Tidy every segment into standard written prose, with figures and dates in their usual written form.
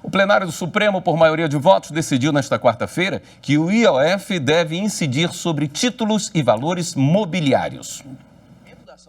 O plenário do Supremo, por maioria de votos, decidiu nesta quarta-feira que o IOF deve incidir sobre títulos e valores mobiliários.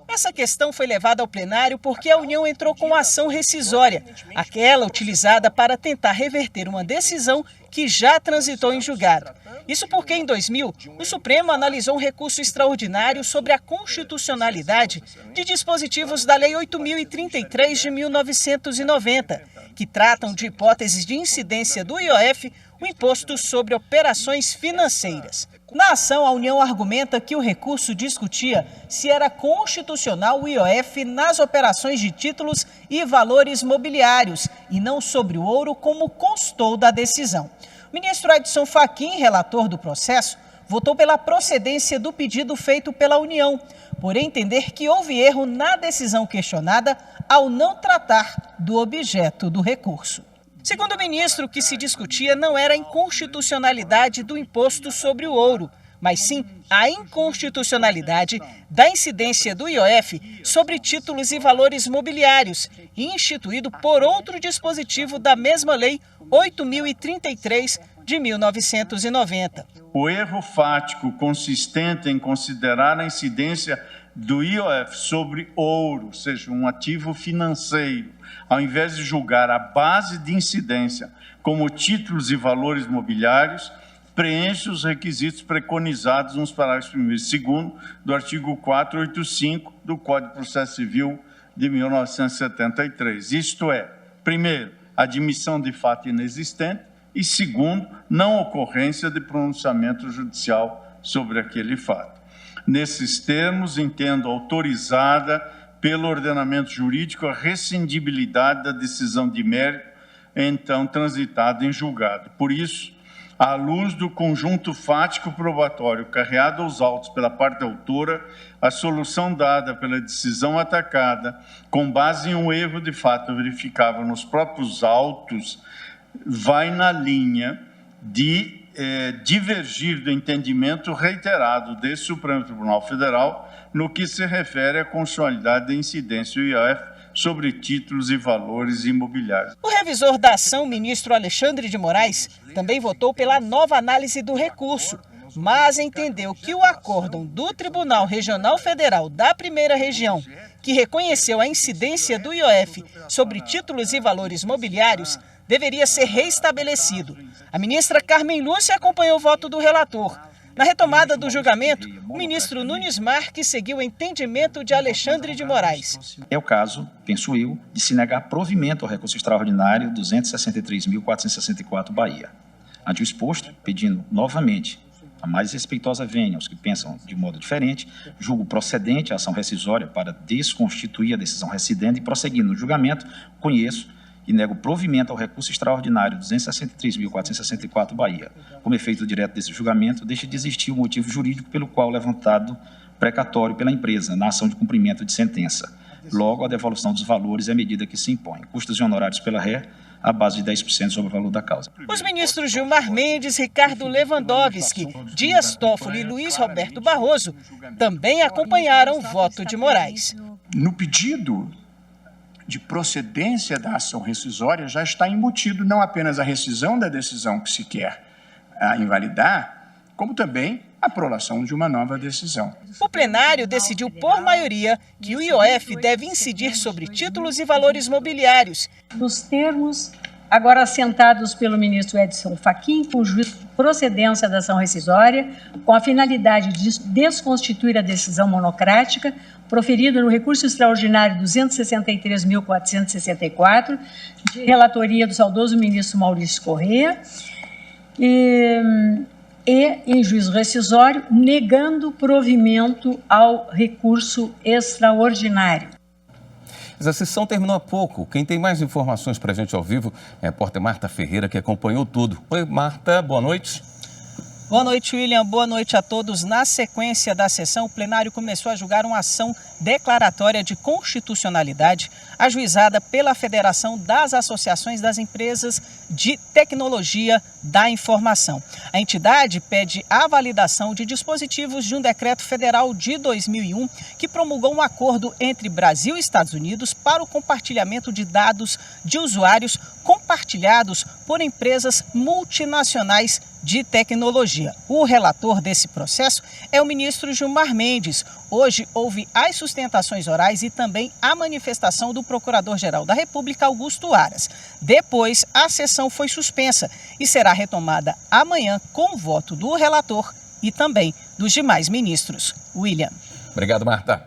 Essa questão foi levada ao plenário porque a União entrou com ação rescisória, aquela utilizada para tentar reverter uma decisão que já transitou em julgado. Isso porque, em 2000, o Supremo analisou um recurso extraordinário sobre a constitucionalidade de dispositivos da Lei 8.033 de 1990, que tratam de hipóteses de incidência do IOF, o Imposto sobre Operações Financeiras. Na ação, a União argumenta que o recurso discutia se era constitucional o IOF nas operações de títulos e valores mobiliários e não sobre o ouro, como constou da decisão. O ministro Edson Fachin, relator do processo, votou pela procedência do pedido feito pela União, por entender que houve erro na decisão questionada ao não tratar do objeto do recurso. Segundo o ministro, o que se discutia não era a inconstitucionalidade do imposto sobre o ouro, mas sim a inconstitucionalidade da incidência do IOF sobre títulos e valores mobiliários, instituído por outro dispositivo da mesma Lei 8.033 de 1990. O erro fático consistente em considerar a incidência do IOF sobre ouro, ou seja, um ativo financeiro, ao invés de julgar a base de incidência como títulos e valores mobiliários, preenche os requisitos preconizados nos parágrafos 1º e 2º do artigo 485 do Código de Processo Civil de 1973. Isto é, primeiro, admissão de fato inexistente e, segundo, não ocorrência de pronunciamento judicial sobre aquele fato. Nesses termos, entendo autorizada pelo ordenamento jurídico a rescindibilidade da decisão de mérito, então transitada em julgado. Por isso, à luz do conjunto fático probatório carreado aos autos pela parte autora, a solução dada pela decisão atacada, com base em um erro de fato verificável nos próprios autos, vai na linha de divergir do entendimento reiterado desse Supremo Tribunal Federal no que se refere à constitucionalidade da incidência do IOF sobre títulos e valores imobiliários. O revisor da ação, ministro Alexandre de Moraes, também votou pela nova análise do recurso, mas entendeu que o acórdão do Tribunal Regional Federal da Primeira Região, que reconheceu a incidência do IOF sobre títulos e valores mobiliários, deveria ser reestabelecido. A ministra Carmen Lúcia acompanhou o voto do relator. Na retomada do julgamento, o ministro Nunes Marques seguiu o entendimento de Alexandre de Moraes. É o caso, penso eu, de se negar provimento ao recurso extraordinário 263.464 Bahia. Ante o exposto, pedindo novamente a mais respeitosa vênia aos que pensam de modo diferente, julgo procedente a ação rescisória para desconstituir a decisão recidente e, prosseguindo no julgamento, conheço e nego provimento ao recurso extraordinário 263.464 Bahia. Como efeito direto desse julgamento, deixa de existir o motivo jurídico pelo qual levantado precatório pela empresa na ação de cumprimento de sentença. Logo, a devolução dos valores é a medida que se impõe. Custos e honorários pela ré, à base de 10% sobre o valor da causa. Os ministros Gilmar Mendes, Ricardo Lewandowski, Dias Toffoli e Luiz Roberto Barroso também acompanharam o voto de Moraes. No pedido de procedência da ação rescisória já está embutido não apenas a rescisão da decisão que se quer invalidar, como também a prolação de uma nova decisão. O plenário decidiu por maioria que o IOF deve incidir sobre títulos e valores mobiliários. Nos termos agora assentados pelo ministro Edson Fachin, com juízo de procedência da ação rescisória, com a finalidade de desconstituir a decisão monocrática proferida no recurso extraordinário 263.464, de relatoria do saudoso ministro Maurício Corrêa, e em juízo rescisório, negando provimento ao recurso extraordinário. A sessão terminou há pouco. Quem tem mais informações para a gente ao vivo é a repórter Marta Ferreira, que acompanhou tudo. Oi, Marta, boa noite. Boa noite, William. Boa noite a todos. Na sequência da sessão, o plenário começou a julgar uma ação declaratória de constitucionalidade ajuizada pela Federação das Associações das Empresas de Tecnologia da Informação. A entidade pede a validação de dispositivos de um decreto federal de 2001 que promulgou um acordo entre Brasil e Estados Unidos para o compartilhamento de dados de usuários compartilhados por empresas multinacionais de tecnologia. O relator desse processo é o ministro Gilmar Mendes. Hoje houve as sustentações orais e também a manifestação do Procurador-Geral da República, Augusto Aras. Depois, a sessão foi suspensa e será retomada amanhã com o voto do relator e também dos demais ministros. William. Obrigado, Marta.